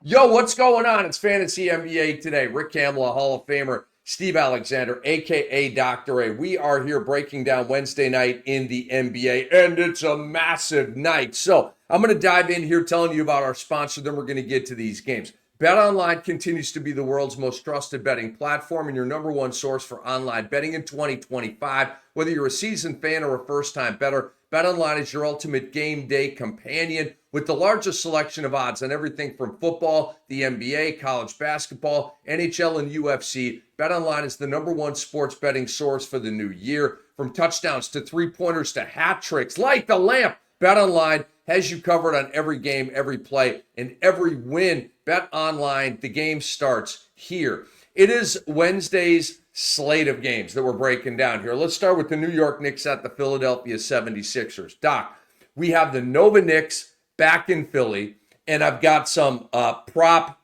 Yo, what's going on? It's Fantasy NBA today. Rick Kamla, Hall of Famer, Steve Alexander, aka Dr. A. We are here breaking down Wednesday night in the NBA, and it's a massive night. So I'm going to dive in here telling you about our sponsor, then we're going to get to these games. BetOnline continues to be the world's most trusted betting platform and your number one source for online betting in 2025. Whether you're a seasoned fan or a first-time bettor, BetOnline is your ultimate game day companion with the largest selection of odds on everything from football, the NBA, college basketball, NHL, and UFC. BetOnline is the number one sports betting source for the new year. From touchdowns to three-pointers to hat tricks, light the lamp. BetOnline has you covered on every game, every play, and every win. BetOnline, the game starts here. It is Wednesday's slate of games that we're breaking down here. Let's start with the New York Knicks at the Philadelphia 76ers. Doc, we have the Nova Knicks back in Philly, and I've got some prop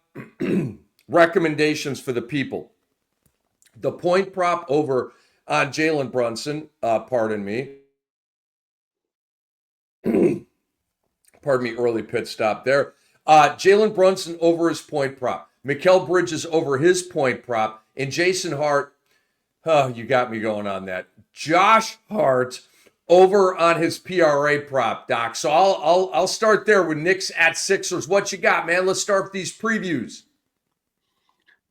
recommendations for the people. The point prop over on Jalen Brunson, pardon me, early pit stop there. Jalen Brunson over his point prop. Mikal Bridges over his point prop. And Jason Hart, you got me going on that. Josh Hart over on his PRA prop, Doc. So I'll start there with Knicks at Sixers. What you got, man? Let's start with these previews.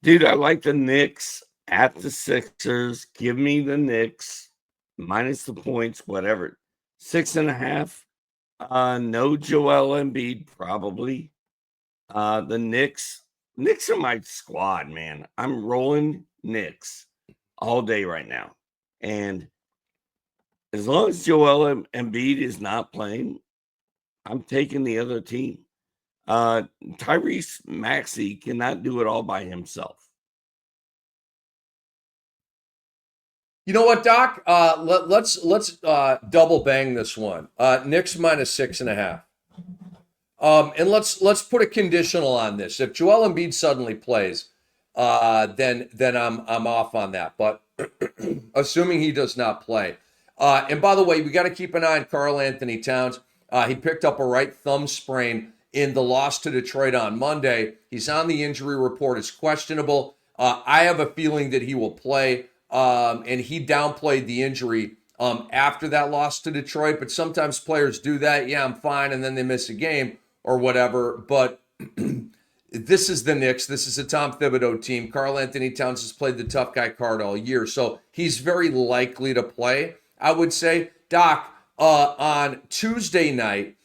Dude, I like the Knicks at the Sixers. Give me the Knicks minus the points, whatever. 6.5. No Joel Embiid, probably. The Knicks are my squad, man. I'm rolling Knicks all day right now. And as long as Joel Embiid is not playing, I'm taking the other team. Tyrese Maxey cannot do it all by himself. You know what, Doc? Let's double bang this one. Knicks minus 6.5. And let's put a conditional on this. If Joel Embiid suddenly plays, then I'm off on that. But assuming he does not play, and by the way, we got to keep an eye on Karl Anthony Towns. He picked up a right thumb sprain in the loss to Detroit on Monday. He's on the injury report. It's questionable. I have a feeling that he will play. And he downplayed the injury after that loss to Detroit. But sometimes players do that. Yeah, I'm fine, and then they miss a game or whatever. But this is the Knicks. This is a Tom Thibodeau team. Karl Anthony Towns has played the tough guy card all year, so he's very likely to play, I would say. Doc, on Tuesday night,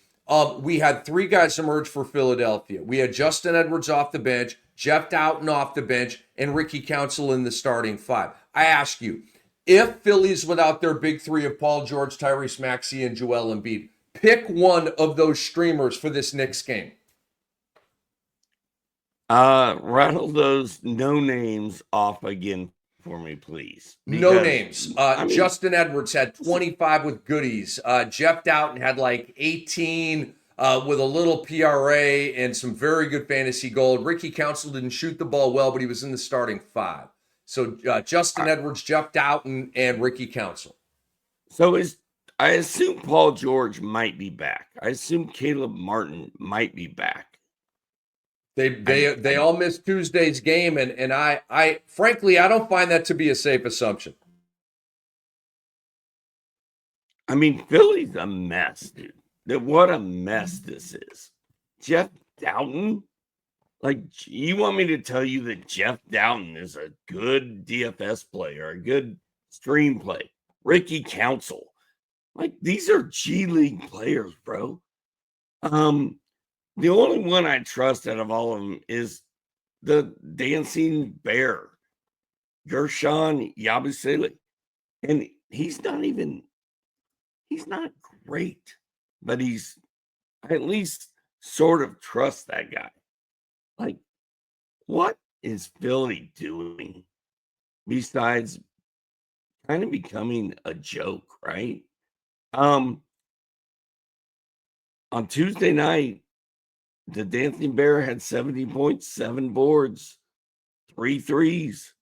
we had three guys emerge for Philadelphia. We had Justin Edwards off the bench, Jeff Doughton off the bench, and Ricky Council in the starting five. I ask you, if Philly's without their big three of Paul George, Tyrese Maxey, and Joel Embiid, pick one of those streamers for this Knicks game. Rattle those no names off again for me, please. No names. Justin Edwards had 25 with goodies. Jeff Doughton had like 18 with a little PRA and some very good fantasy gold. Ricky Council didn't shoot the ball well, but he was in the starting five. So Justin Edwards, Jeff Doughton, and Ricky Council. So I assume Paul George might be back. I assume Caleb Martin might be back. They all missed Tuesday's game, and I frankly I don't find that to be a safe assumption. I mean, Philly's a mess, dude. What a mess this is. Jeff Doughton. Like, you want me to tell you that Jeff Doughton is a good DFS player, a good stream play? Ricky Council. Like, these are G League players, bro. The only one I trust out of all of them is the dancing bear, Gershon Yabusele. And he's not great, but I at least sort of trust that guy. Like, what is Philly doing besides kind of becoming a joke, right? On Tuesday night, the Dancing Bear had 70 points, 7 boards, 3 threes.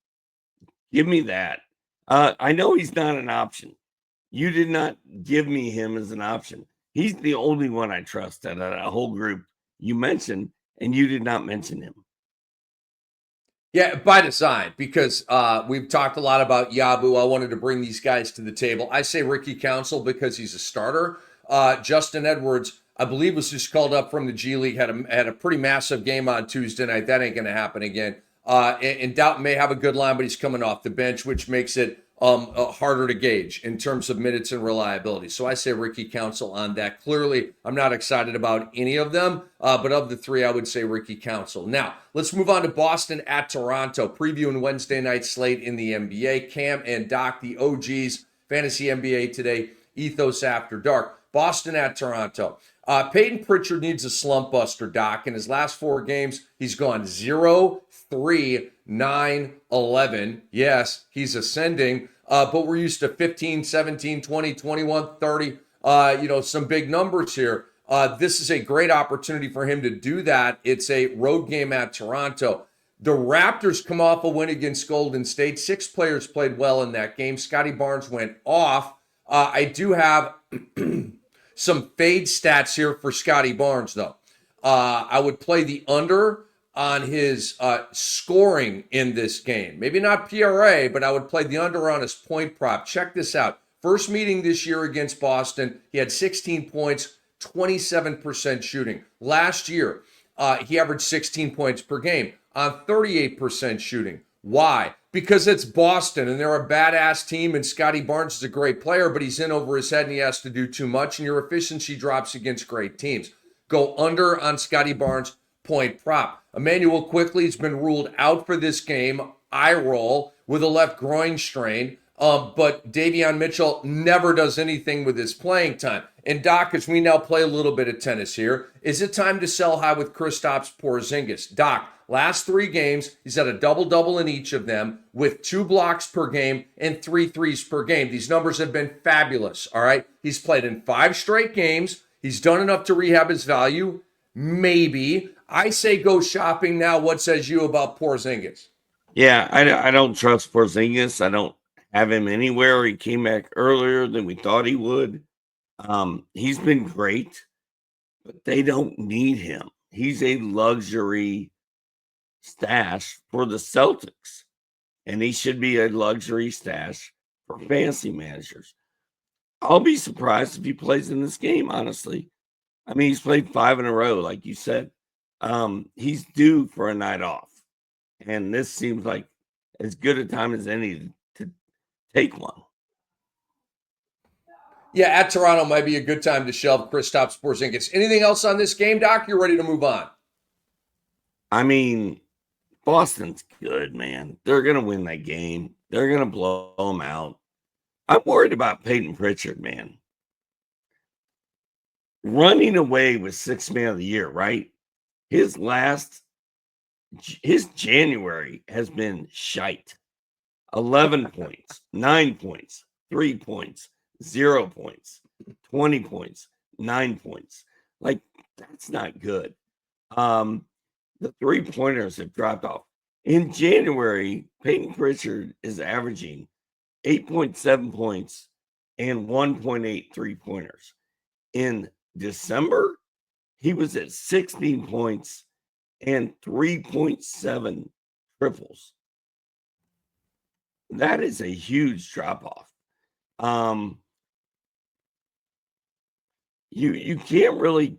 Give me that. I know he's not an option. You did not give me him as an option. He's the only one I trust out of that whole group you mentioned. and you did not mention him. Yeah, by design, because we've talked a lot about Yabu. I wanted to bring these guys to the table. I say Ricky Council because he's a starter. Justin Edwards, I believe, was just called up from the G League, had a pretty massive game on Tuesday night. That ain't going to happen again. And Doubt may have a good line, but he's coming off the bench, which makes it harder to gauge in terms of minutes and reliability. So I say Ricky Council on that. Clearly, I'm not excited about any of them, but of the three, I would say Ricky Council. Now, let's move on to Boston at Toronto, previewing Wednesday night slate in the NBA. Cam and Doc, the OGs, Fantasy NBA today, Ethos After Dark. Boston at Toronto. Peyton Pritchard needs a slump buster, Doc. In his last 4 games, he's gone 0, 3, 9, 11. Yes, he's ascending, but we're used to 15, 17, 20, 21, 30, some big numbers here. This is a great opportunity for him to do that. It's a road game at Toronto. The Raptors come off a win against Golden State. 6 players played well in that game. Scotty Barnes went off. I do have some fade stats here for Scotty Barnes, though. I would play the under on his scoring in this game. Maybe not PRA, but I would play the under on his point prop. Check this out. First meeting this year against Boston, he had 16 points, 27% shooting. Last year, he averaged 16 points per game on 38% shooting. Why? Because it's Boston and they're a badass team, and Scotty Barnes is a great player, but he's in over his head and he has to do too much, and your efficiency drops against great teams. Go under on Scotty Barnes, point prop. Emmanuel Quickley's been ruled out for this game. Eye roll with a left groin strain. But Davion Mitchell never does anything with his playing time. And Doc, as we now play a little bit of tennis here, is it time to sell high with Kristaps Porzingis? Doc, last 3 games, he's had a double-double in each of them with 2 blocks per game and 3 threes per game. These numbers have been fabulous, all right? He's played in 5 straight games. He's done enough to rehab his value. Maybe. I say go shopping now. What says you about Porzingis? Yeah, I don't trust Porzingis. I don't have him anywhere. He came back earlier than we thought he would. He's been great, but they don't need him. He's a luxury stash for the Celtics, and he should be a luxury stash for fantasy managers. I'll be surprised if he plays in this game, honestly. I mean, he's played 5 in a row, like you said. He's due for a night off, and this seems like as good a time as any to take one. Yeah, at Toronto might be a good time to shelve Kristaps Porzingis. Anything else on this game, Doc? You're ready to move on. I mean, Boston's good, man. They're going to win that game. They're going to blow them out. I'm worried about Peyton Pritchard, man. Running away with 6th man of the year, right? His January has been shite. 11 points, 9 points, 3 points, 0 points, 20 points, 9 points. Like, that's not good. The 3-pointers have dropped off. In January, Peyton Pritchard is averaging 8.7 points and 1.8 3-pointers. In December, he was at 16 points and 3.7 triples. That is a huge drop-off. You can't really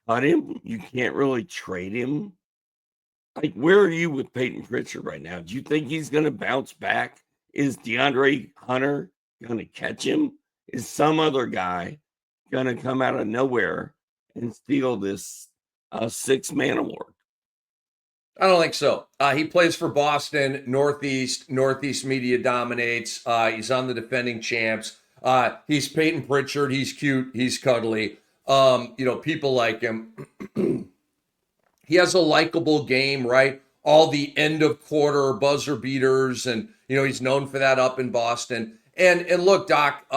cut him. You can't really trade him. Like, where are you with Peyton Pritchard right now? Do you think he's going to bounce back? Is DeAndre Hunter going to catch him? Is some other guy going to come out of nowhere and steal this 6-man award? I don't think so. He plays for Boston, Northeast media dominates. He's on the defending champs. He's Peyton Pritchard. He's cute. He's cuddly. People like him. He has a likable game, right? All the end of quarter buzzer beaters, and he's known for that up in Boston. And look, Doc,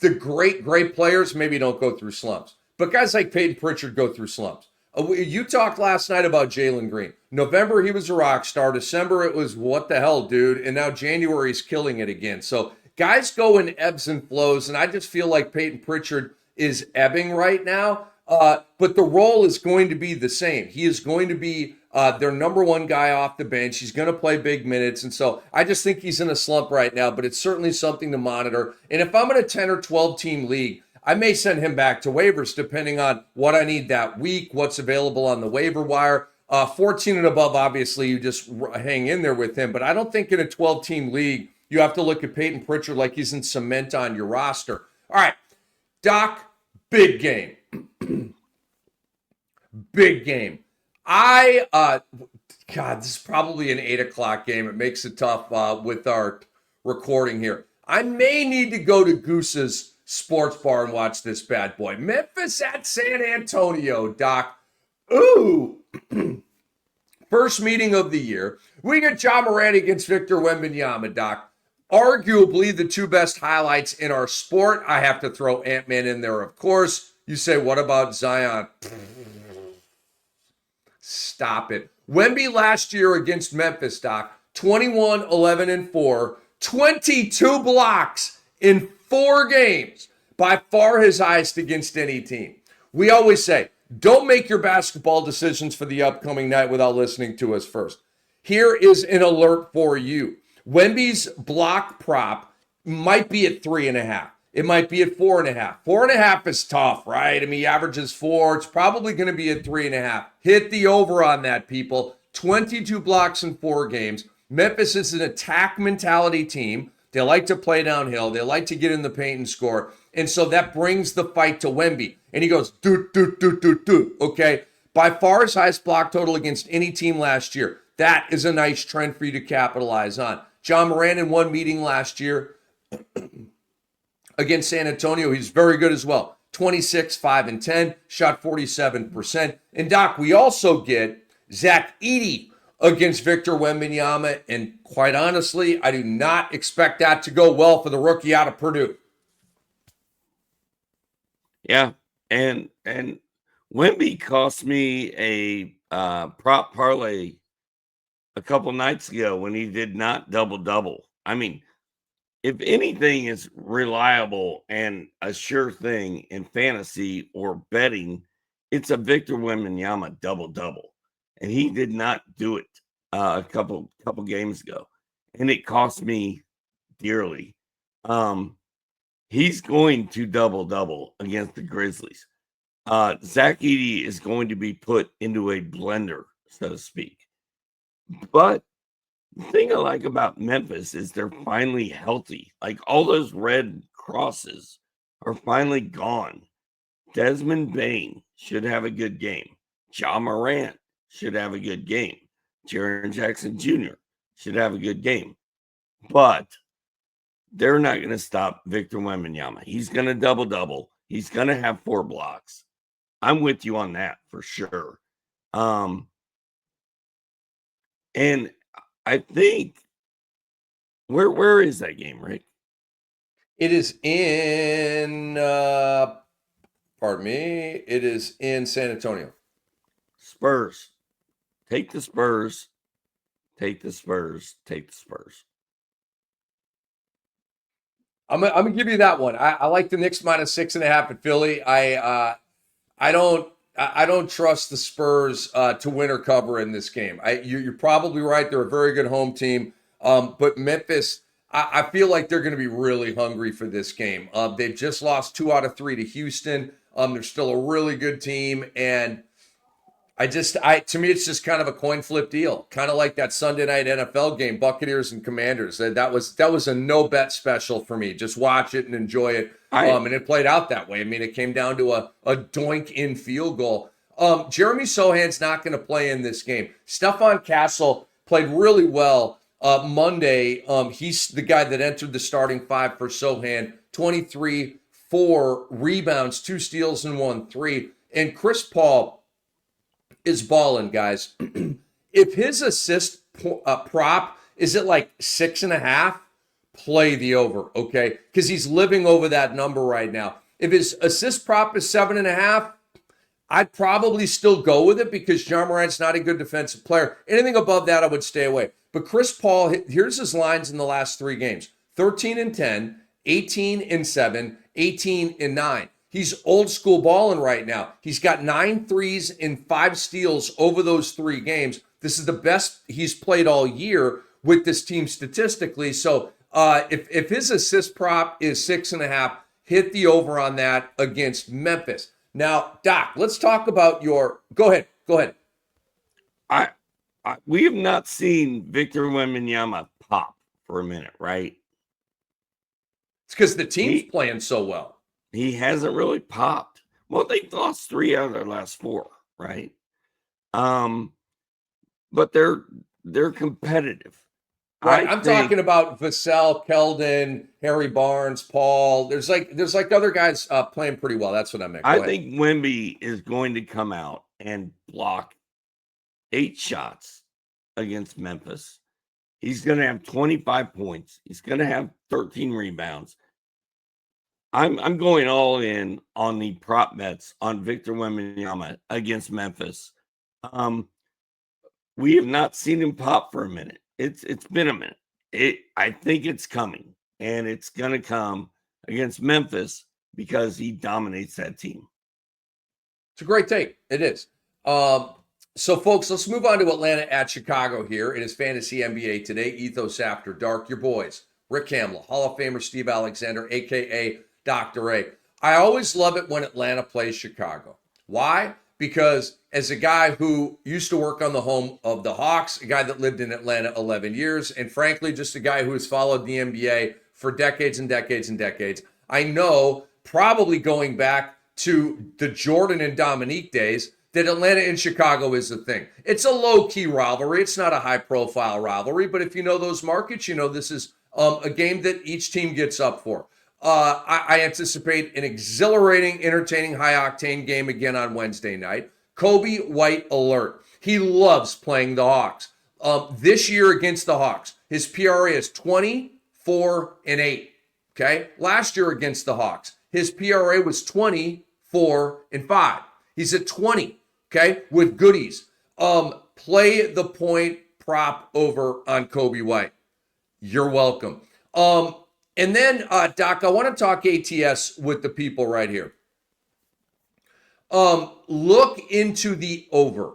the great players maybe don't go through slumps, but guys like Peyton Pritchard go through slumps. You talked last night about Jalen Green. November, he was a rock star. December, it was what the hell, dude. And now January's killing it again. So guys go in ebbs and flows, and I just feel like Peyton Pritchard is ebbing right now. But the role is going to be the same. He is going to be their number one guy off the bench. He's going to play big minutes. And so I just think he's in a slump right now, but it's certainly something to monitor. And if I'm in a 10 or 12 team league, I may send him back to waivers depending on what I need that week, what's available on the waiver wire. 14 and above, obviously, you just hang in there with him. But I don't think in a 12 team league, you have to look at Peyton Pritchard like he's in cement on your roster. All right, Doc, big game. Big game. God, this is probably an 8 o'clock game. It makes it tough with our recording here. I may need to go to Goose's Sports Bar and watch this bad boy. Memphis at San Antonio, Doc. Ooh. First meeting of the year. We get John Morant against Victor Wembanyama, Doc. Arguably the two best highlights in our sport. I have to throw Ant-Man in there, of course. You say, what about Zion? Stop it. Wemby last year against Memphis, Doc. 21, 11, and 4. 22 blocks in 4 games. By far his highest against any team. We always say, don't make your basketball decisions for the upcoming night without listening to us first. Here is an alert for you. Wemby's block prop might be at 3.5. It might be at 4.5. 4.5 is tough, right? I mean, he averages 4. It's probably going to be at 3.5. Hit the over on that, people. 22 blocks in 4 games. Memphis is an attack mentality team. They like to play downhill. They like to get in the paint and score. And so that brings the fight to Wemby. And he goes, okay? By far his highest block total against any team last year. That is a nice trend for you to capitalize on. John Morant in one meeting last year against San Antonio, he's very good as well. 26, 5, and 10, shot 47%. And Doc, we also get Zach Edey against Victor Wembanyama. And quite honestly, I do not expect that to go well for the rookie out of Purdue. Yeah, and Wemby cost me a prop parlay a couple nights ago when he did not double-double. I mean, if anything is reliable and a sure thing in fantasy or betting, it's a Victor Wembanyama double-double. And he did not do it a couple games ago. And it cost me dearly. He's going to double-double against the Grizzlies. Zach Edey is going to be put into a blender, so to speak. But the thing I like about Memphis is they're finally healthy. Like all those red crosses are finally gone. Desmond Bane should have a good game. John Morant should have a good game. Jaren Jackson Jr. should have a good game. But they're not going to stop Victor Wembanyama. He's going to double-double. He's going to have 4 blocks. I'm with you on that for sure. And I think where is that game, Rick? It is in it is in San Antonio. Spurs. Take the Spurs. Take the Spurs. Take the Spurs. I'm gonna give you that one. I like the Knicks -6.5 at Philly. I don't trust the Spurs to win or cover in this game. You're probably right. They're a very good home team. But Memphis, I feel like they're going to be really hungry for this game. They've just lost 2 out of 3 to Houston. They're still a really good team. And to me, it's just kind of a coin flip deal. Kind of like that Sunday night NFL game, Buccaneers and Commanders. That was a no bet special for me. Just watch it and enjoy it. And it played out that way. I mean, it came down to a doink in field goal. Jeremy Sohan's not going to play in this game. Stephon Castle played really well Monday. He's the guy that entered the starting 5 for Sohan. 23, 4 rebounds, 2 steals, and 1 3. And Chris Paul is balling, guys. If his assist prop is at like 6.5, play the over, okay? Because he's living over that number right now. If his assist prop is 7.5, I'd probably still go with it because John Morant's not a good defensive player. Anything above that, I would stay away. But Chris Paul, here's his lines in the last 3 games. 13 and 10, 18 and 7, 18 and 9. He's old school balling right now. He's got 9 threes and 5 steals over those 3 games. This is the best he's played all year with this team statistically. So if his assist prop is 6.5, hit the over on that against Memphis. Now, Doc, let's talk about your. Go ahead. We have not seen Victor Wembanyama pop for a minute, right? It's because the team's playing so well. He hasn't really popped. Well, they've lost 3 out of their last 4, right? But they're competitive. Right. I'm talking about Vassell, Keldon, Harry Barnes, Paul. There's like other guys playing pretty well. That's what I meant. I think Wemby is going to come out and block 8 shots against Memphis. He's going to have 25 points. He's going to have 13 rebounds. I'm going all in on the prop bets on Victor Wembanyama against Memphis. We have not seen him pop for a minute. It's been a minute. I think it's coming, and it's going to come against Memphis because he dominates that team. It's a great take. It is. So, folks, let's move on to Atlanta at Chicago here. It is Fantasy NBA Today, Ethos After Dark. Your boys, Rick Kamla, Hall of Famer Steve Alexander, a.k.a. Dr. A. I always love it when Atlanta plays Chicago. Why? Because as a guy who used to work on the home of the Hawks, a guy that lived in Atlanta 11 years, and frankly, just a guy who has followed the NBA for decades and decades and decades, I know, probably going back to the Jordan and Dominique days, that Atlanta and Chicago is the thing. It's a low-key rivalry. It's not a high-profile rivalry, but if you know those markets, you know this is a game that each team gets up for. I anticipate an exhilarating, entertaining, high-octane game again on Wednesday night. Kobe White alert. He loves playing the Hawks. This year against the Hawks, his PRA is 24-8. Okay? Last year against the Hawks, his PRA was 24-5. He's at 20. Okay, with goodies. Play the point prop over on Kobe White. You're welcome. And then, Doc, I want to talk ATS with the people right here. Look into the over.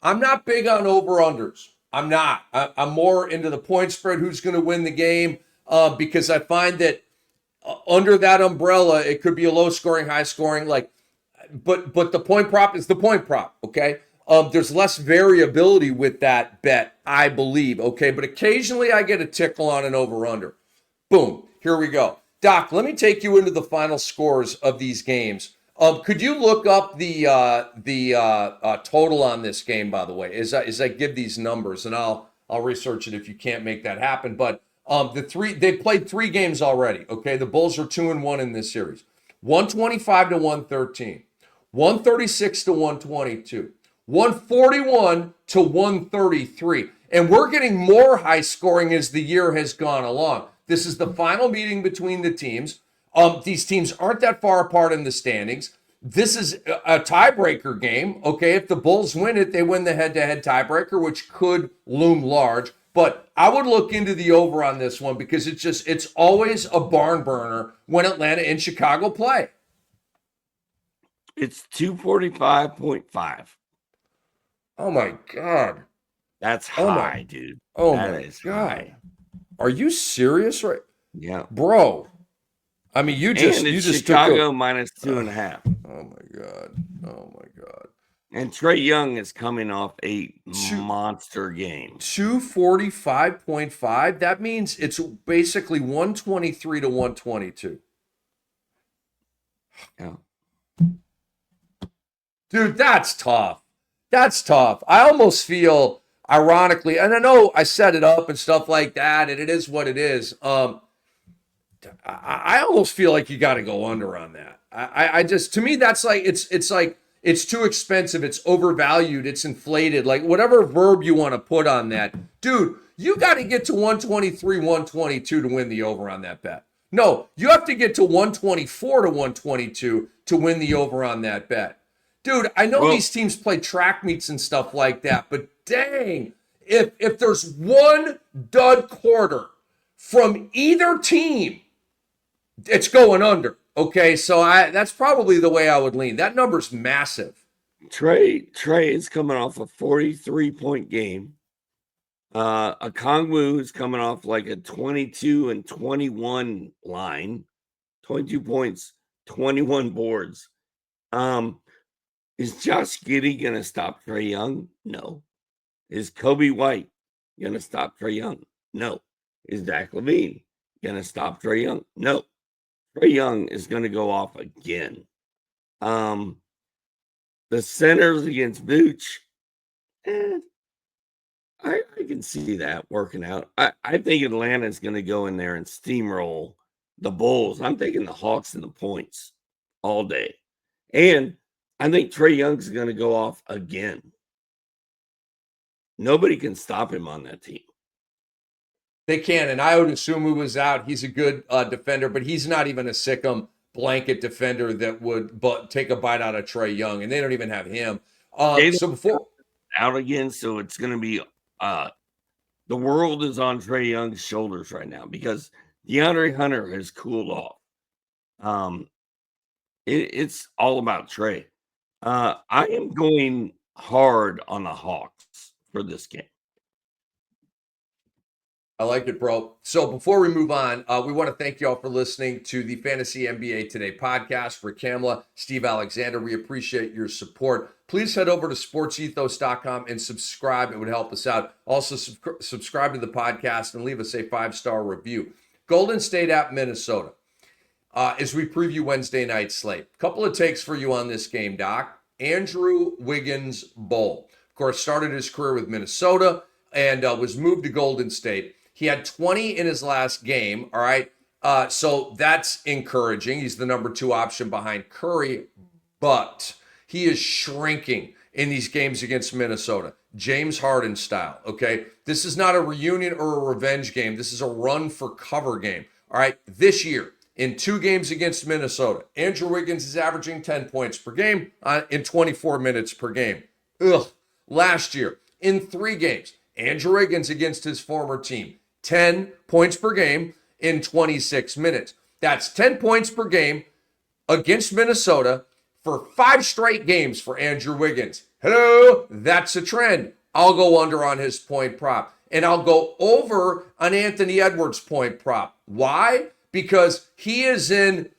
I'm not big on over-unders. I'm not. I'm more into the point spread, who's going to win the game, because I find that under that umbrella, it could be a low-scoring, high-scoring, But the point prop is the point prop, okay? There's less variability with that bet, I believe, okay? But occasionally I get a tickle on an over-under. Boom, here we go. Doc, let me take you into the final scores of these games. Could you look up the total on this game, by the way, as I give these numbers, and I'll research it if you can't make that happen. But they've played 3 games already, okay? The Bulls are 2-1 in this series. 125-113. 136-122, 141-133. And we're getting more high scoring as the year has gone along. This is the final meeting between the teams. These teams aren't that far apart in the standings. This is a tiebreaker game. Okay, if the Bulls win it, they win the head-to-head tiebreaker, which could loom large. But I would look into the over on this one because it's always a barn burner when Atlanta and Chicago play. It's 245.5. Oh my God. That's high, dude. Oh my God. High. Are you serious? Right? Yeah. Bro. I mean, you just Chicago minus 2.5. Oh my God. Oh my God. And Trae Young is coming off a monster game. 245.5. That means it's basically 123-122. Yeah. Dude, that's tough. That's tough. I almost feel, ironically, and I know I set it up and stuff like that, and it is what it is. I almost feel like you got to go under on that. I just, to me, that's like, it's like, it's too expensive. It's overvalued. It's inflated. Like whatever verb you want to put on that. Dude, you got to get to 123, 122 to win the over on that bet. No, you have to get to 124-122 to win the over on that bet. Dude, I know these teams play track meets and stuff like that, but dang, if there's one dud quarter from either team, it's going under. Okay, so that's probably the way I would lean. That number's massive. Trey is coming off a 43-point game. A Kongwu is coming off like a 22 and 21 line, 22 points, 21 boards. Is Josh Giddey going to stop Trae Young? No. Is Kobe White going to stop Trae Young? No. Is Zach LaVine going to stop Trae Young? No. Trae Young is going to go off again. The centers against Vooch, I can see that working out. I think Atlanta is going to go in there and steamroll the Bulls. I'm taking the Hawks and the points all day. And I think Trae Young's going to go off again. Nobody can stop him on that team. They can, and I would assume he was out. He's a good defender, but he's not even a sick'em blanket defender that would take a bite out of Trae Young, and they don't even have him. So before out again, so it's going to be the world is on Trae Young's shoulders right now because DeAndre Hunter has cooled off. It's all about Trae. I am going hard on the Hawks for this game. I like it, bro. So before we move on, we want to thank you all for listening to the Fantasy NBA Today podcast. Rick Kamla, Steve Alexander, we appreciate your support. Please head over to sportsethos.com and subscribe. It would help us out. Also, subscribe to the podcast and leave us a 5-star review. Golden State at Minnesota. As we preview Wednesday night slate. A couple of takes for you on this game, Doc. Andrew Wiggins Bowl. Of course, started his career with Minnesota and was moved to Golden State. He had 20 in his last game, all right? So that's encouraging. He's the number 2 option behind Curry, but he is shrinking in these games against Minnesota. James Harden style, okay? This is not a reunion or a revenge game. This is a run for cover game, all right? This year, in 2 games against Minnesota, Andrew Wiggins is averaging 10 points per game in 24 minutes per game. Last year, in 3 games, Andrew Wiggins against his former team, 10 points per game in 26 minutes. That's 10 points per game against Minnesota for 5 straight games for Andrew Wiggins. Hello, that's a trend. I'll go under on his point prop, and I'll go over on Anthony Edwards' point prop. Why? Because he is in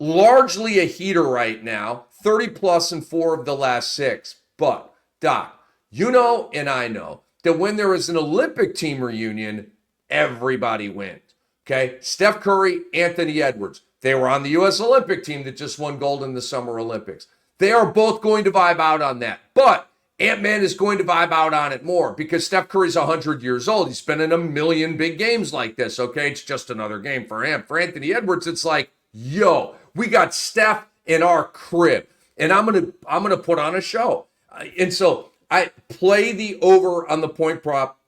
largely a heater right now, 30 plus in 4 of the last 6. But, Doc, you know and I know that when there is an Olympic team reunion, everybody wins. Okay? Steph Curry, Anthony Edwards. They were on the U.S. Olympic team that just won gold in the Summer Olympics. They are both going to vibe out on that. But Ant-Man is going to vibe out on it more because Steph Curry's 100 years old. He's been in a million big games like this, okay? It's just another game for him. For Anthony Edwards, it's like, yo, we got Steph in our crib, and I'm gonna put on a show. And so I play the over on the point prop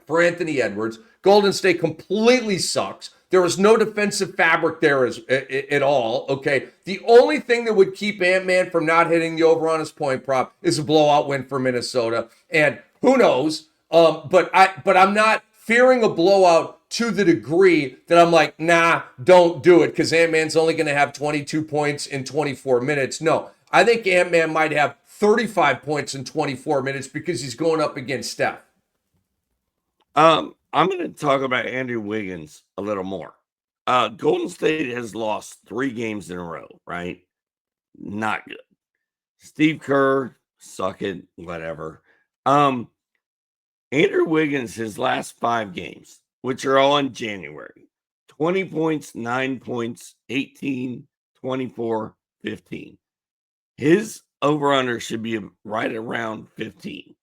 for Anthony Edwards. Golden State completely sucks. There is no defensive fabric there at all, okay? The only thing that would keep Ant-Man from not hitting the over on his point prop is a blowout win for Minnesota. And who knows? But I'm not fearing a blowout to the degree that I'm like, nah, don't do it because Ant-Man's only going to have 22 points in 24 minutes. No, I think Ant-Man might have 35 points in 24 minutes because he's going up against Steph. I'm going to talk about Andrew Wiggins a little more. Golden State has lost 3 games in a row, right? Not good. Steve Kerr, suck it, whatever. Andrew Wiggins, his last 5 games, which are all in January, 20 points, 9 points, 18, 24, 15. His over-under should be right around 15.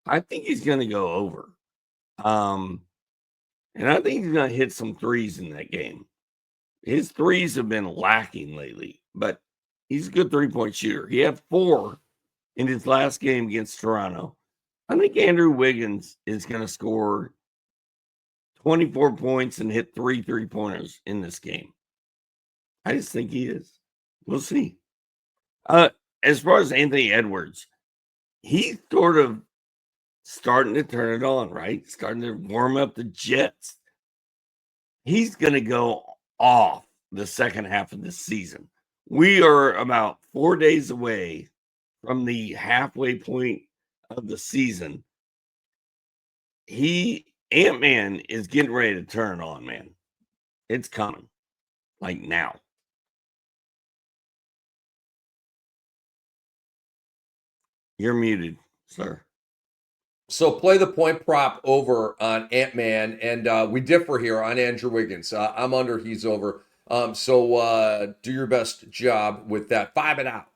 I think he's going to go over. And I think he's going to hit some threes in that game. His threes have been lacking lately, but he's a good 3-point shooter. He had 4 in his last game against Toronto. I think Andrew Wiggins is going to score 24 points and hit 3 3-pointers in this game. I just think he is. We'll see. As far as Anthony Edwards, he's sort of starting to turn it on, right? Starting to warm up the jets. He's going to go off the second half of the season. We are about 4 days away from the halfway point of the season. Ant-Man is getting ready to turn on, man. It's coming. Like now. You're muted, sir. So play the point prop over on Ant-Man, and we differ here on Andrew Wiggins. I'm under, he's over. So do your best job with that. 5 it out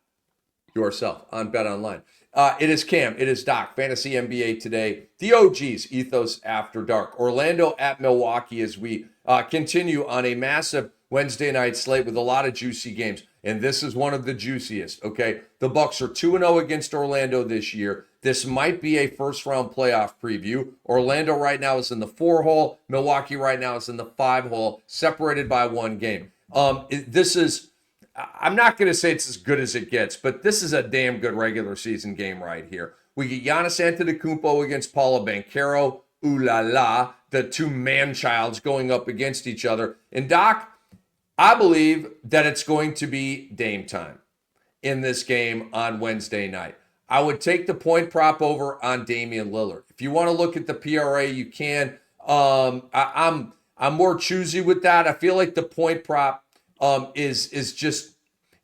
yourself on Bet Online. It is Cam. It is Doc. Fantasy NBA today. The OGs, Ethos After Dark. Orlando at Milwaukee as we continue on a massive Wednesday night slate with a lot of juicy games. And this is one of the juiciest, okay? The Bucks are 2-0 against Orlando this year. This might be a first-round playoff preview. Orlando right now is in the 4-hole. Milwaukee right now is in the 5-hole, separated by 1 game. This is... I'm not going to say it's as good as it gets, but this is a damn good regular season game right here. We get Giannis Antetokounmpo against Paolo Banchero. Ooh la la. The two man-childs going up against each other. And Doc, I believe that it's going to be Dame time in this game on Wednesday night. I would take the point prop over on Damian Lillard. If you want to look at the PRA, you can. I'm more choosy with that. I feel like the point prop is just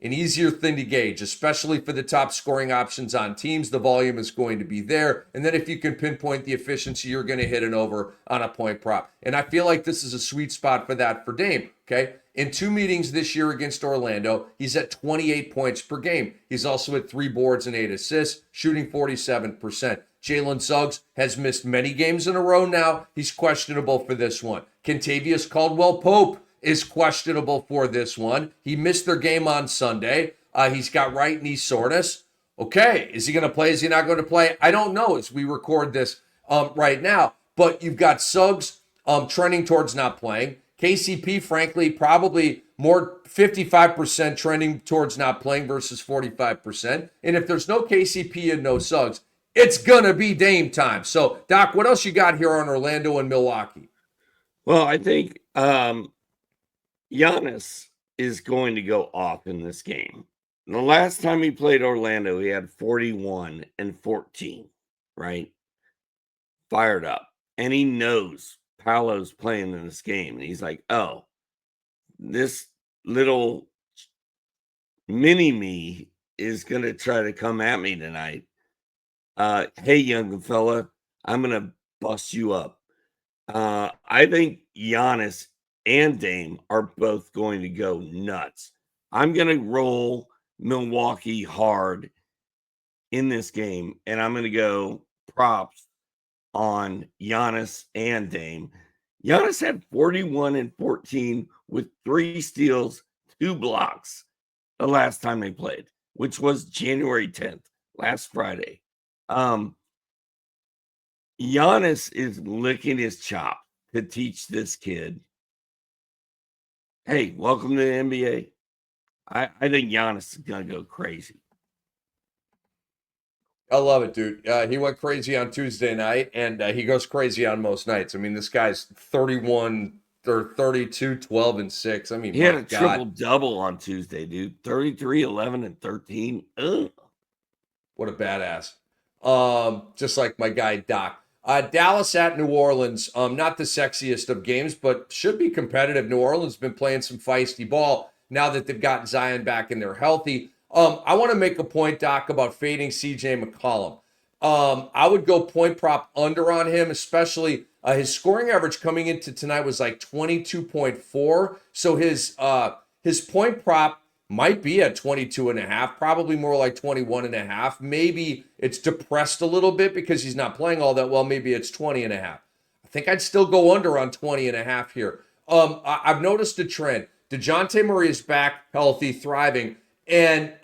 an easier thing to gauge, especially for the top scoring options on teams. The volume is going to be there. And then if you can pinpoint the efficiency, you're going to hit an over on a point prop. And I feel like this is a sweet spot for that for Dame, okay? In 2 meetings this year against Orlando, he's at 28 points per game. He's also at 3 boards and 8 assists, shooting 47%. Jalen Suggs has missed many games in a row now. He's questionable for this one. Kentavious Caldwell-Pope is questionable for this one. He missed their game on Sunday. He's got right knee soreness. Okay, is he going to play? Is he not going to play? I don't know as we record this right now. But you've got Suggs trending towards not playing. KCP, frankly, probably more 55% trending towards not playing versus 45%. And if there's no KCP and no Suggs, it's going to be Dame time. So, Doc, what else you got here on Orlando and Milwaukee? Well, I think Giannis is going to go off in this game. The last time he played Orlando, he had 41 and 14, right? Fired up. And he knows Paolo's playing in this game. And he's like, oh, this little mini me is going to try to come at me tonight. Hey, young fella, I'm going to bust you up. I think Giannis and Dame are both going to go nuts. I'm going to roll Milwaukee hard in this game, and I'm going to go props on Giannis and Dame. Giannis had 41 and 14 with 3 steals, 2 blocks the last time they played, which was January 10th, last Friday. Giannis is licking his chop to teach this kid, hey, welcome to the NBA. I think Giannis is going to go crazy. I love it, dude. He went crazy on Tuesday night, and he goes crazy on most nights. I mean, this guy's 31 or 32, 12, and 6. I mean, he had a triple-double on Tuesday, dude. 33, 11, and 13. Ugh. What a badass. Just like my guy, Doc. Dallas at New Orleans. Not the sexiest of games, but should be competitive. New Orleans has been playing some feisty ball now that they've gotten Zion back and they're healthy. I want to make a point, Doc, about fading CJ McCollum. I would go point prop under on him, especially his scoring average coming into tonight was like 22.4. So his point prop might be at 22.5, probably more like 21.5. Maybe it's depressed a little bit because he's not playing all that well. Maybe it's 20.5. I think I'd still go under on 20.5 here. I've noticed a trend. DeJounte Murray is back, healthy, thriving, and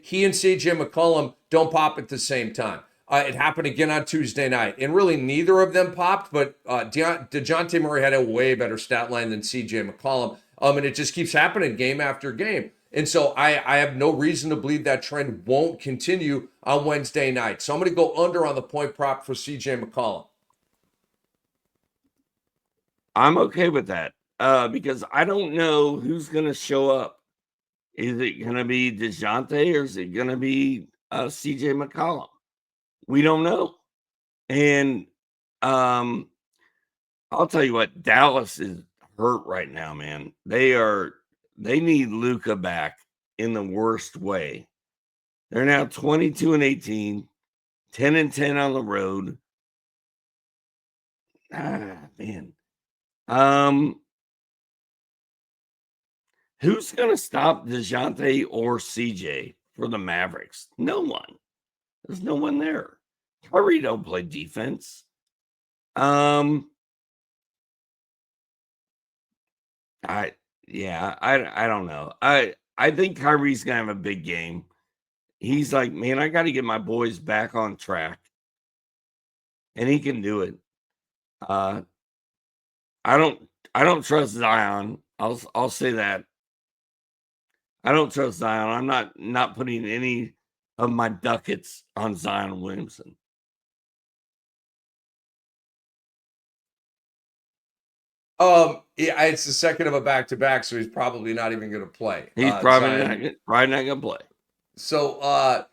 he and CJ McCollum don't pop at the same time. It happened again on Tuesday night, and really neither of them popped, but DeJounte Murray had a way better stat line than CJ McCollum, and it just keeps happening game after game. And so I have no reason to believe that trend won't continue on Wednesday night. So I'm going to go under on the point prop for CJ McCollum. I'm okay with that. because I don't know who's going to show up. Is it going to be DeJounte or is it going to be CJ McCollum? We don't know. And I'll tell you what, Dallas is hurt right now, man. They need Luka back in the worst way. They're now 22-18, 10-10 on the road. Man. Who's going to stop DeJounte or CJ for the Mavericks? No one. There's no one there. Kyrie don't play defense. I don't know. I think Kyrie's gonna have a big game. He's like, man, I got to get my boys back on track, and he can do it. I don't trust Zion. I'll say that. I don't trust Zion. I'm not putting any of my ducats on Zion Williamson. Yeah, it's the second of a back-to-back, so he's probably not even going to play. He's probably not going to play. So,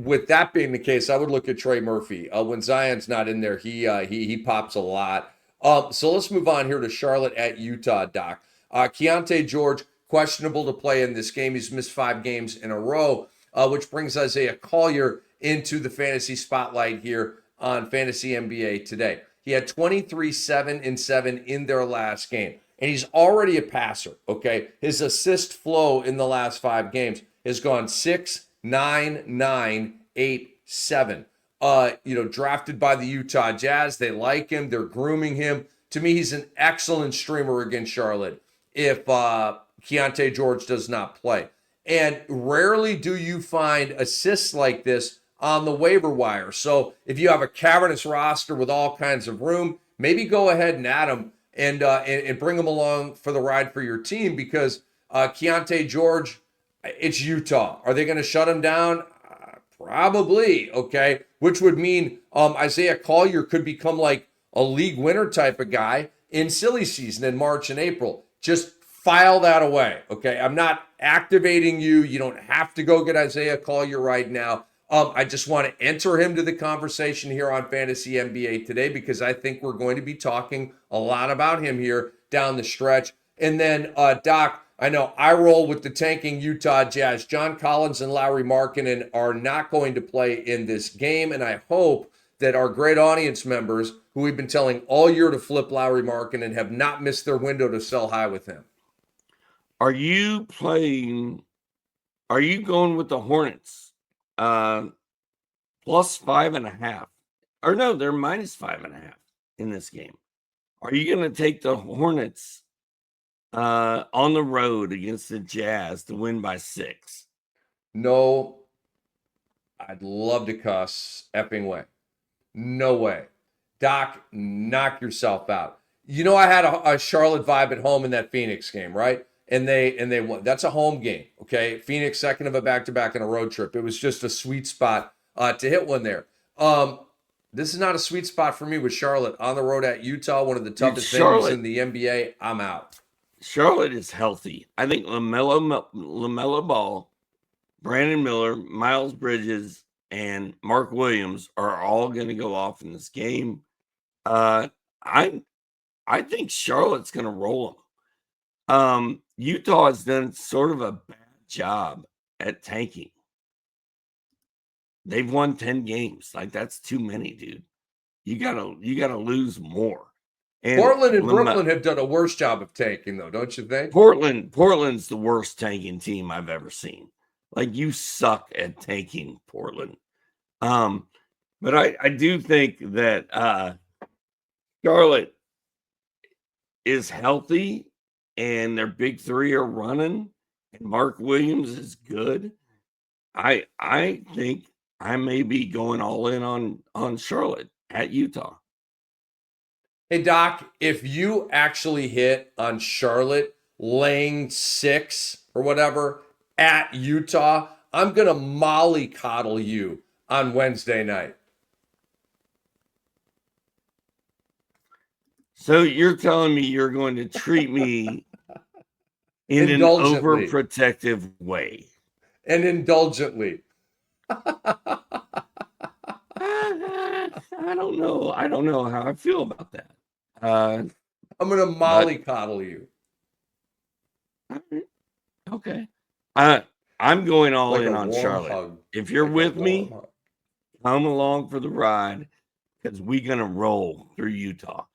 with that being the case, I would look at Trey Murphy. When Zion's not in there, he pops a lot. So let's move on here to Charlotte at Utah, Doc. Keontae George, questionable to play in this game. He's missed 5 games in a row, which brings Isaiah Collier into the fantasy spotlight here on Fantasy NBA today. He had 23, 7, and 7 in their last game. And he's already a passer, okay? His assist flow in the last 5 games has gone 6, 9, 9, 8, 7. Drafted by the Utah Jazz. They like him. They're grooming him. To me, he's an excellent streamer against Charlotte if Keontae George does not play. And rarely do you find assists like this on the waiver wire. So if you have a cavernous roster with all kinds of room, maybe go ahead and add him and bring him along for the ride for your team, because Keontae George, it's Utah. Are they going to shut him down? Probably, okay? Which would mean Isaiah Collier could become like a league winner type of guy in silly season in March and April. Just file that away, okay? I'm not activating you. You don't have to go get Isaiah Collier right now. I just want to enter him to the conversation here on Fantasy NBA today, because I think we're going to be talking a lot about him here down the stretch. And then, Doc, I know I roll with the tanking Utah Jazz. John Collins and Lauri Markkanen are not going to play in this game, and I hope that our great audience members, who we've been telling all year to flip Lauri Markkanen, have not missed their window to sell high with him. Are you going with the Hornets? Plus 5.5. Or no, they're minus 5.5 in this game. Are you going to take the Hornets on the road against the Jazz to win by 6? No, I'd love to cuss effing way. No way. Doc, knock yourself out. I had a Charlotte vibe at home in that Phoenix game, right? And they won. That's a home game, okay? Phoenix, second of a back-to-back on a road trip. It was just a sweet spot to hit one there. This is not a sweet spot for me with Charlotte on the road at Utah, one of the toughest venues in the NBA. I'm out. Charlotte is healthy. I think LaMelo Ball, Brandon Miller, Miles Bridges, and Mark Williams are all going to go off in this game. I think Charlotte's going to roll them. Utah has done sort of a bad job at tanking. They've won 10 games. Like, that's too many, dude. You gotta lose more. And Portland and Brooklyn have done a worse job of tanking, though, don't you think? Portland's the worst tanking team I've ever seen. Like, you suck at tanking, Portland. But I do think that Charlotte is healthy and their big 3 are running, and Mark Williams is good. I think I may be going all in on Charlotte at Utah. Hey, Doc, if you actually hit on Charlotte laying 6 or whatever at Utah, I'm going to mollycoddle you on Wednesday night. So you're telling me you're going to treat me in an Indulgently. overprotective way? And indulgently. I don't know. I don't know how I feel about that. I'm going to mollycoddle you. Okay. I'm going all Like in a on warm Charlotte. hug. If you're Like a with warm me, hug. come along for the ride because we're gonna roll through Utah.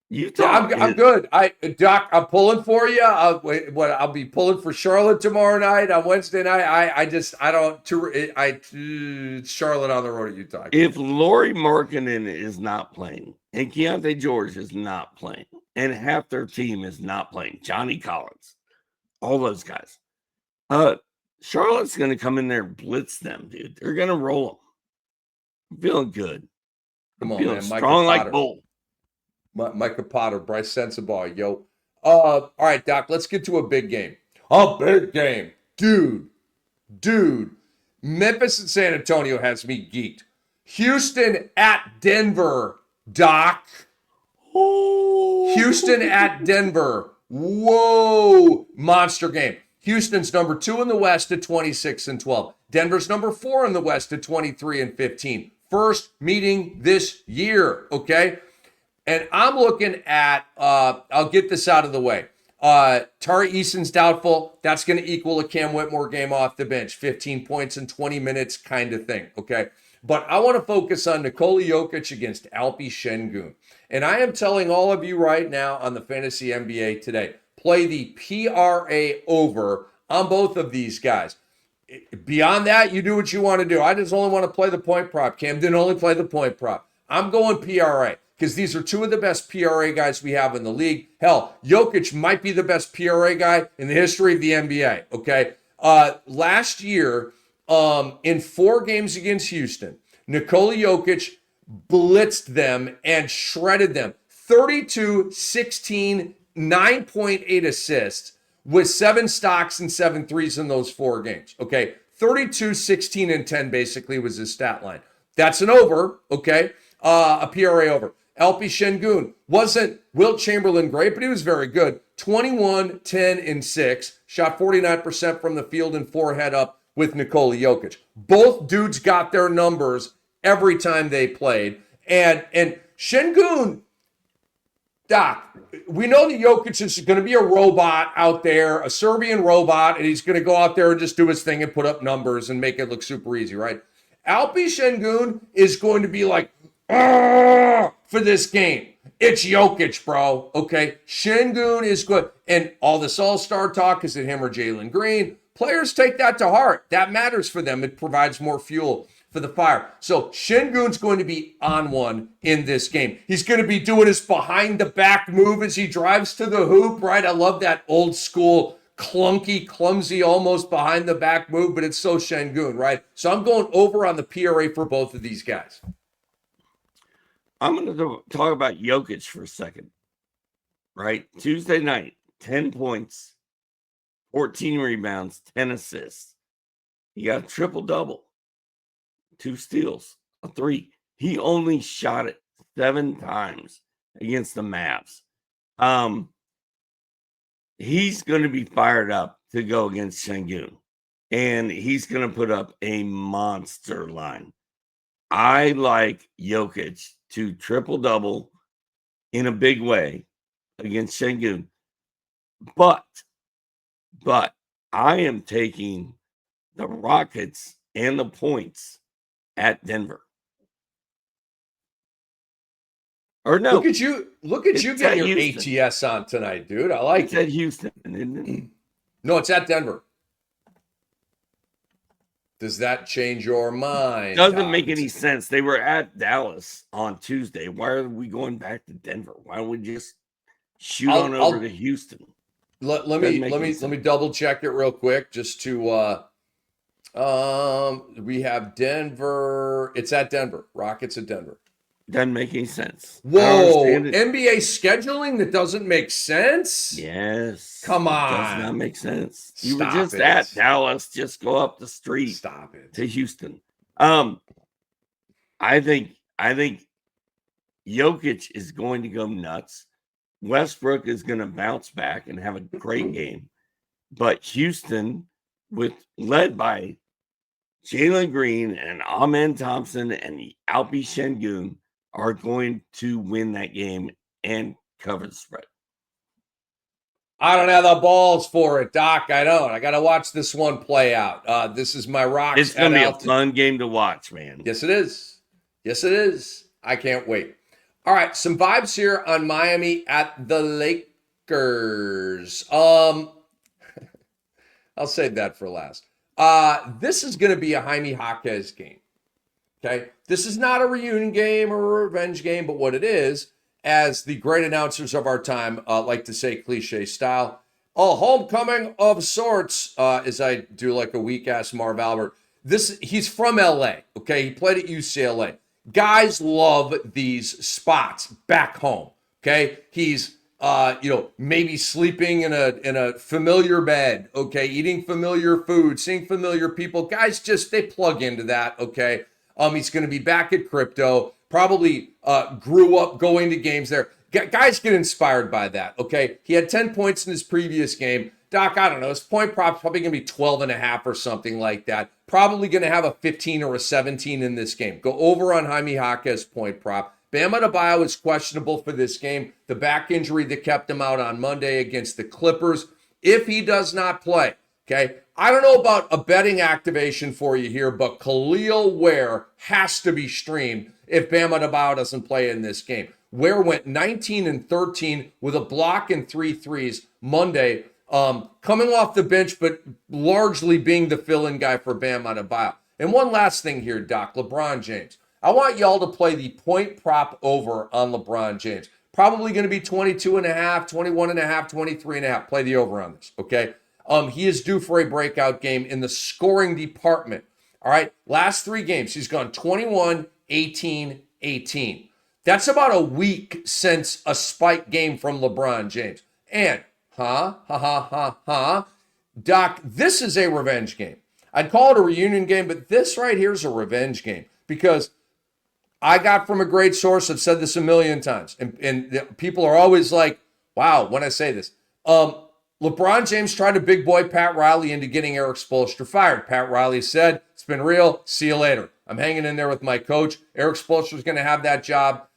Utah, I'm good. Doc, I'm pulling for you. I'll be pulling for Charlotte tomorrow night on Wednesday night. Charlotte on the road at Utah. if Lauri Markkanen is not playing and Keontae George is not playing and half their team is not playing, Johnny Collins, all those guys, Charlotte's gonna come in there and blitz them, dude. They're gonna roll them. I'm feeling good. Come on, feeling man. strong like bull. Micah Potter, Bryce Sensabaugh, yo. All right, Doc, let's get to a big game. A big game. Dude. Memphis and San Antonio has me geeked. Houston at Denver, Doc. Houston at Denver. Whoa. Monster game. Houston's number 2 in the West at 26-12. Denver's number 4 in the West at 23-15. First meeting this year, okay? And I'm looking at, I'll get this out of the way. Tari Eason's doubtful. That's going to equal a Cam Whitmore game off the bench. 15 points in 20 minutes kind of thing, okay? But I want to focus on Nikola Jokic against Alpi Şengün. And I am telling all of you right now on the Fantasy NBA today, play the PRA over on both of these guys. Beyond that, you do what you want to do. I just only want to play the point prop. Cam didn't only play the point prop. I'm going PRA because these are two of the best PRA guys we have in the league. Hell, Jokic might be the best PRA guy in the history of the NBA, okay? Last year, in 4 games against Houston, Nikola Jokic blitzed them and shredded them. 32, 16, 9.8 assists with 7 stocks and 7 threes in those 4 games. Okay. 32, 16, and 10 basically was his stat line. That's an over. Okay. A PRA over. Alpi Şengün wasn't Wilt Chamberlain great, but he was very good. 21, 10, and 6. Shot 49% from the field and 4 head up with Nikola Jokic. Both dudes got their numbers every time they played. And Şengün, Doc, we know that Jokic is going to be a robot out there, a Serbian robot, and he's going to go out there and just do his thing and put up numbers and make it look super easy, right? Alpi Şengün is going to be like, for this game. It's Jokic, bro. Okay. Şengün is good. And all this all-star talk, is it him or Jalen Green? Players take that to heart. That matters for them. It provides more fuel for the fire. So Şengün's going to be on one in this game. He's going to be doing his behind the back move as he drives to the hoop, right? I love that old school clunky, clumsy, almost behind the back move, but it's so Şengün, right? So I'm going over on the PRA for both of these guys. I'm going to talk about Jokic for a second, right? Tuesday night, 10 points, 14 rebounds, 10 assists. He got a triple-double, 2 steals, a 3. He only shot it 7 times against the Mavs. He's going to be fired up to go against Şengün, and he's going to put up a monster line. I like Jokic to triple-double in a big way against Şengün. But I am taking the Rockets and the points at Denver. Or no. Look at you getting your Houston. ATS on tonight, dude. I like it. It's at Houston, isn't it? No, it's at Denver. Does that change your mind? Doesn't make any sense. They were at Dallas on Tuesday. Why are we going back to Denver? Why don't we just shoot over to Houston? Let me double check it real quick just to we have Denver. It's at Denver. Rockets at Denver. Doesn't make any sense. Whoa, NBA scheduling that doesn't make sense? Yes. Come on. It does not make sense. You were just at Dallas. Just go up the street. Stop it. To Houston. I think Jokic is going to go nuts. Westbrook is going to bounce back and have a great game. But Houston, led by Jalen Green and Amen Thompson and Alpi Şengün, are going to win that game and cover the spread. I don't have the balls for it, Doc. I don't. I got to watch this one play out. This is my rocks. It's going to be a fun game to watch, man. Yes, it is. Yes, it is. I can't wait. All right, some vibes here on Miami at the Lakers. I'll save that for last. This is going to be a Jaime Jaquez game. Okay, this is not a reunion game or a revenge game, but what it is, as the great announcers of our time like to say, cliche style, a homecoming of sorts, as I do like a weak-ass Marv Albert. He's from LA, okay? He played at UCLA. Guys love these spots back home, okay? He's, maybe sleeping in a familiar bed, okay? Eating familiar food, seeing familiar people. Guys they plug into that, okay? He's going to be back at crypto. Probably grew up going to games there. Guys get inspired by that, okay? He had 10 points in his previous game. Doc, I don't know. His point prop's probably going to be 12.5 or something like that. Probably going to have a 15 or a 17 in this game. Go over on Jaime Jaquez point prop. Bam Adebayo is questionable for this game. The back injury that kept him out on Monday against the Clippers. If he does not play, okay, I don't know about a betting activation for you here, but Khalil Ware has to be streamed if Bam Adebayo doesn't play in this game. Ware went 19 and 13 with a block and 3 threes Monday, coming off the bench, but largely being the fill-in guy for Bam Adebayo. And one last thing here, Doc, LeBron James. I want y'all to play the point prop over on LeBron James. Probably going to be 22.5, 21.5, 23.5. Play the over on this, okay? He is due for a breakout game in the scoring department. All right, last 3 games, he's gone 21, 18, 18. That's about a week since a spike game from LeBron James. And, Doc, this is a revenge game. I'd call it a reunion game, but this right here is a revenge game because I got from a great source, I've said this a million times, and people are always like, wow, when I say this. LeBron James tried to big boy Pat Riley into getting Eric Spoelstra fired. Pat Riley said, it's been real, see you later. I'm hanging in there with my coach. Eric Spoelstra is going to have that job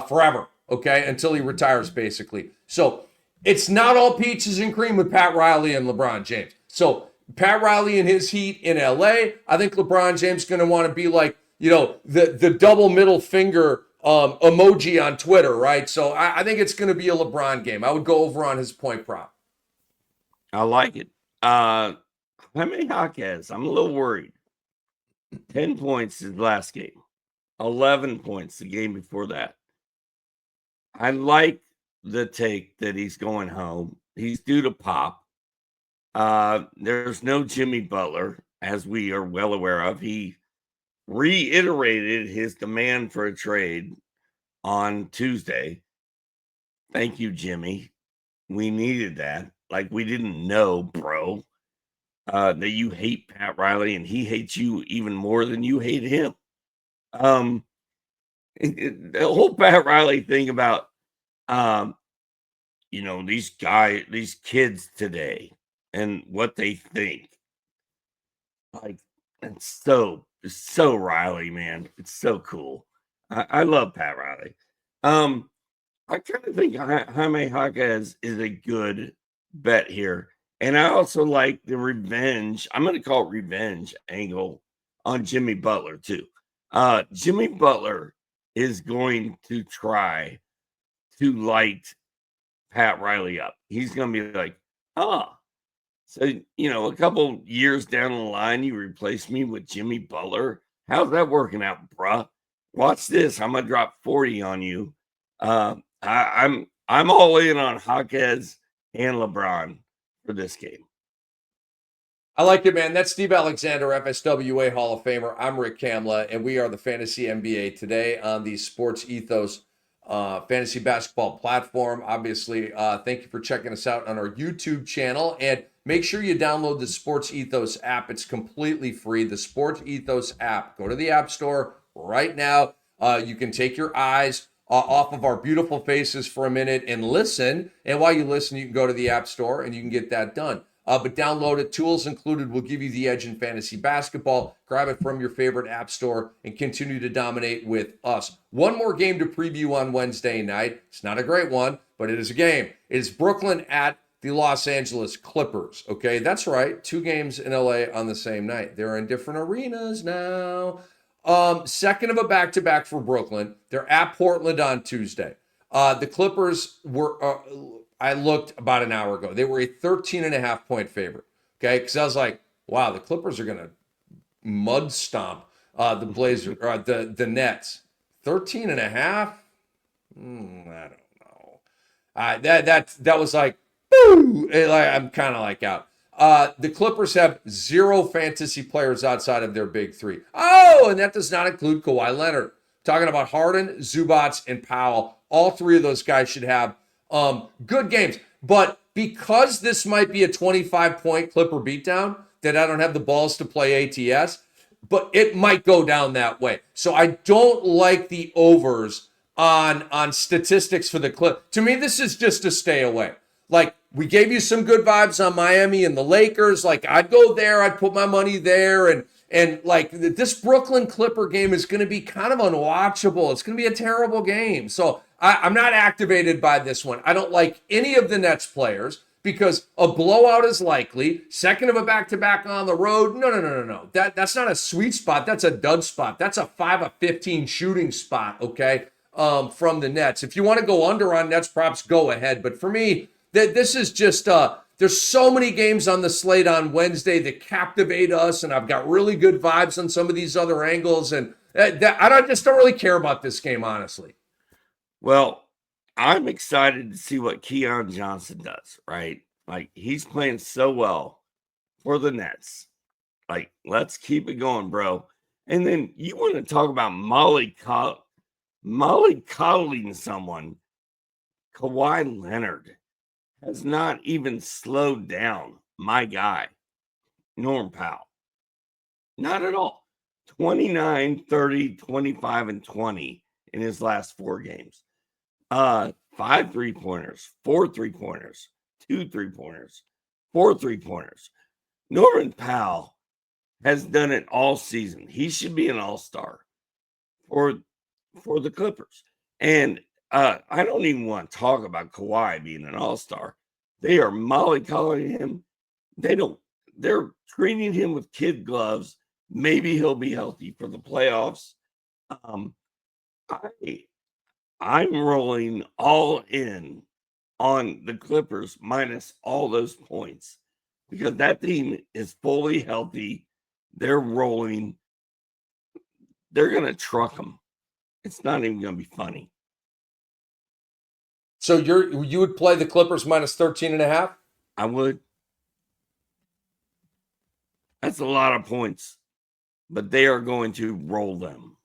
forever, okay, until he retires, basically. So it's not all peaches and cream with Pat Riley and LeBron James. So Pat Riley and his heat in LA, I think LeBron James is going to want to be like, the double middle finger emoji on Twitter, right? So I think it's going to be a LeBron game. I would go over on his point prop. I like it. How many Jaquez? I'm a little worried. 10 points his last game. 11 points the game before that. I like the take that he's going home. He's due to pop. There's no Jimmy Butler, as we are well aware of. He reiterated his demand for a trade on Tuesday. Thank you, Jimmy. We needed that. Like, we didn't know, bro, that you hate Pat Riley and he hates you even more than you hate him. The whole Pat Riley thing about, these kids today and what they think. Like, it's so Riley, man. It's so cool. I love Pat Riley. I kind of think Jaime Jaquez is a good bet here. And I also like the revenge. I'm going to call it revenge angle on Jimmy Butler, too. Jimmy Butler is going to try to light Pat Riley up. He's going to be like, so, a couple years down the line, you replace me with Jimmy Butler. How's that working out, bruh? Watch this. I'm going to drop 40 on you. I'm all in on Jaquez and LeBron for this game. I like it, man. That's Steve Alexander, FSWA Hall of Famer. I'm Rick Kamla, and we are the Fantasy NBA today on the Sports Ethos fantasy basketball platform. Obviously, thank you for checking us out on our YouTube channel, and make sure you download the Sports Ethos app. It's completely free. The Sports Ethos app. Go to the App Store right now. You can take your eyes off of our beautiful faces for a minute and listen. And while you listen, you can go to the App Store and you can get that done. But download it. Tools included will give you the edge in fantasy basketball. Grab it from your favorite app store and continue to dominate with us. One more game to preview on Wednesday night. It's not a great one, but it is a game. It is Brooklyn at the Los Angeles Clippers. Okay, that's right. 2 games in LA on the same night. They're in different arenas now. Second of a back-to-back for Brooklyn. They're at Portland on Tuesday. The Clippers were, I looked about an hour ago. They were a 13.5-point favorite. Okay, because I was like, wow, the Clippers are going to mud stomp the Blazers, the Nets. 13.5? I don't know. That was like, boo! I'm kind of like out. The Clippers have 0 fantasy players outside of their big 3. Oh, and that does not include Kawhi Leonard. Talking about Harden, Zubats, and Powell. All 3 of those guys should have good games. But because this might be a 25-point Clipper beatdown, that I don't have the balls to play ATS, but it might go down that way. So I don't like the overs on statistics for the Clip. To me, this is just a stay away. Like, we gave you some good vibes on Miami and the Lakers. Like, I'd go there. I'd put my money there. And like, this Brooklyn Clipper game is going to be kind of unwatchable. It's going to be a terrible game. So I'm not activated by this one. I don't like any of the Nets players because a blowout is likely. Second of a back-to-back on the road. No. That's not a sweet spot. That's a dud spot. That's a 5 of 15 shooting spot, okay, from the Nets. If you want to go under on Nets props, go ahead. But for me, this is just there's so many games on the slate on Wednesday that captivate us, and I've got really good vibes on some of these other angles, and I just don't really care about this game, honestly. Well, I'm excited to see what Keon Johnson does, right? Like, he's playing so well for the Nets. Like, let's keep it going, bro. And then you want to talk about mollycoddling someone. Kawhi Leonard has not even slowed down my guy, Norm Powell. Not at all. 29, 30, 25, and 20 in his last 4 games. 5 3-pointers, 4 3-pointers, 2 3-pointers, 4 3-pointers. Norman Powell has done it all season. He should be an all-star for the Clippers. And I don't even want to talk about Kawhi being an all-star. They are mollycoddling him. They're treating him with kid gloves. Maybe he'll be healthy for the playoffs. I'm rolling all in on the Clippers minus all those points because that team is fully healthy. They're rolling. They're going to truck them. It's not even going to be funny. So you would play the Clippers minus 13.5? I would. That's a lot of points, but they are going to roll them.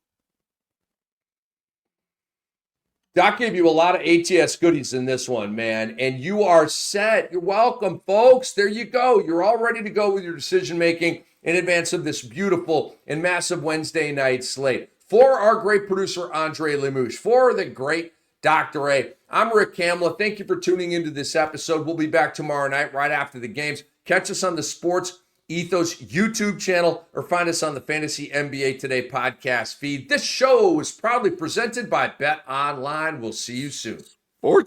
Doc gave you a lot of ATS goodies in this one, man, and you are set. You're welcome, folks. There you go. You're all ready to go with your decision-making in advance of this beautiful and massive Wednesday night slate. For our great producer, Andre Lemouche, for the great Dr. A, I'm Rick Kamla. Thank you for tuning into this episode. We'll be back tomorrow night right after the games. Catch us on the Sports Ethos YouTube channel or find us on the Fantasy NBA Today podcast feed. This show is proudly presented by Bet Online. We'll see you soon. Sports